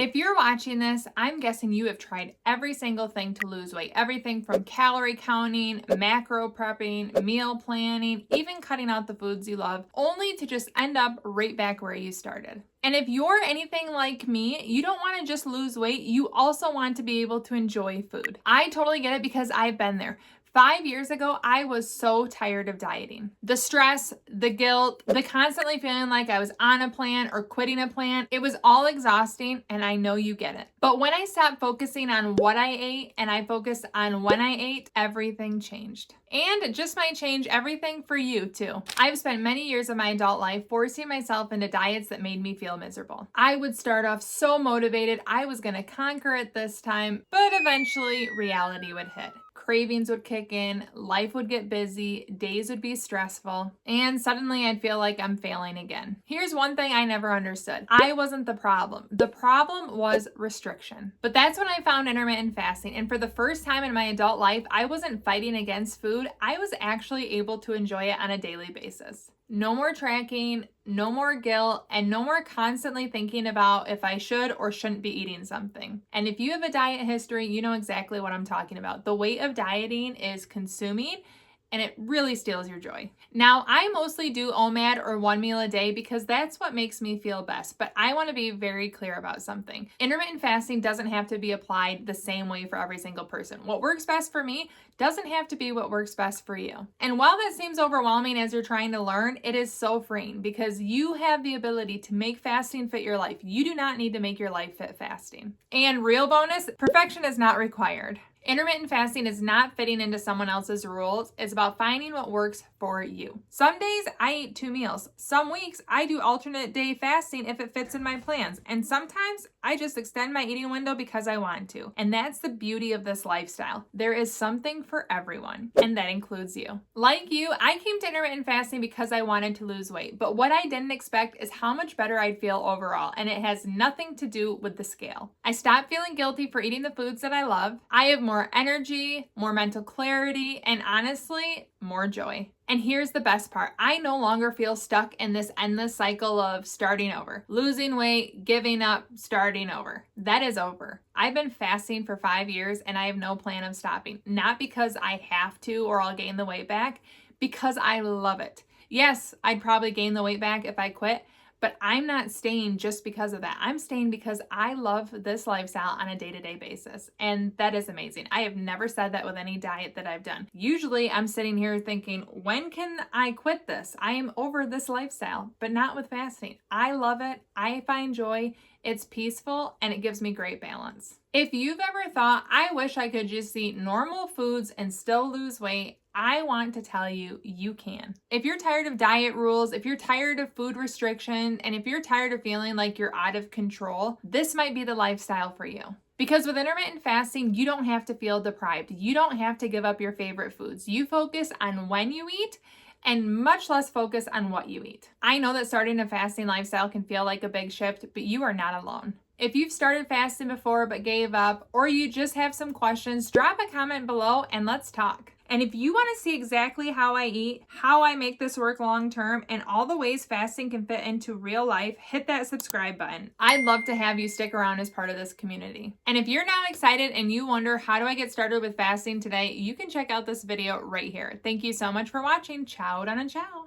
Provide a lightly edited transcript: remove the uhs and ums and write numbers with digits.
If you're watching this, I'm guessing you have tried every single thing to lose weight. Everything from calorie counting, macro prepping, meal planning, even cutting out the foods you love, only to just end up right back where you started. And if you're anything like me, you don't want to just lose weight, you also want to be able to enjoy food. I totally get it because I've been there. 5 years ago, I was so tired of dieting. The stress, the guilt, the constantly feeling like I was on a plan or quitting a plan, it was all exhausting, and I know you get it. But when I stopped focusing on what I ate and I focused on when I ate, everything changed. And it just might change everything for you too. I've spent many years of my adult life forcing myself into diets that made me feel miserable. I would start off so motivated, I was gonna conquer it this time, but eventually reality would hit. Cravings would kick in, life would get busy, days would be stressful, and suddenly I'd feel like I'm failing again. Here's one thing I never understood. I wasn't the problem. The problem was restriction. But that's when I found intermittent fasting, and for the first time in my adult life, I wasn't fighting against food. I was actually able to enjoy it on a daily basis. No more tracking, no more guilt, and no more constantly thinking about if I should or shouldn't be eating something. And if you have a diet history, you know exactly what I'm talking about. The weight of dieting is consuming, and it really steals your joy. Now, I mostly do OMAD or 1 meal a day because that's what makes me feel best, but I want to be very clear about something. Intermittent fasting doesn't have to be applied the same way for every single person. What works best for me doesn't have to be what works best for you. And while that seems overwhelming as you're trying to learn, it is so freeing because you have the ability to make fasting fit your life. You do not need to make your life fit fasting. And real bonus, perfection is not required. Intermittent fasting is not fitting into someone else's rules. It's about finding what works for you. Some days I eat 2 meals. Some weeks I do alternate day fasting if it fits in my plans. And sometimes I just extend my eating window because I want to. And that's the beauty of this lifestyle. There is something for everyone, and that includes you. Like you, I came to intermittent fasting because I wanted to lose weight. But what I didn't expect is how much better I'd feel overall. And it has nothing to do with the scale. I stopped feeling guilty for eating the foods that I love. I have more energy, more mental clarity, and honestly, more joy. And here's the best part. I no longer feel stuck in this endless cycle of starting over, losing weight, giving up, starting over. That is over. I've been fasting for 5 years and I have no plan of stopping. Not because I have to or I'll gain the weight back, because I love it. Yes, I'd probably gain the weight back if I quit, but I'm not staying just because of that. I'm staying because I love this lifestyle on a day-to-day basis. And that is amazing. I have never said that with any diet that I've done. Usually I'm sitting here thinking, when can I quit this? I am over this lifestyle, but not with fasting. I love it. I find joy. It's peaceful and it gives me great balance. If you've ever thought, I wish I could just eat normal foods and still lose weight, I want to tell you, you can. If you're tired of diet rules, if you're tired of food restriction, and if you're tired of feeling like you're out of control, this might be the lifestyle for you. Because with intermittent fasting, you don't have to feel deprived. You don't have to give up your favorite foods. You focus on when you eat and much less focus on what you eat. I know that starting a fasting lifestyle can feel like a big shift, but you are not alone. If you've started fasting before but gave up, or you just have some questions, drop a comment below and let's talk. And if you want to see exactly how I eat, how I make this work long term, and all the ways fasting can fit into real life, hit that subscribe button. I'd love to have you stick around as part of this community. And if you're now excited and you wonder, how do I get started with fasting today? You can check out this video right here. Thank you so much for watching. Ciao, done and ciao.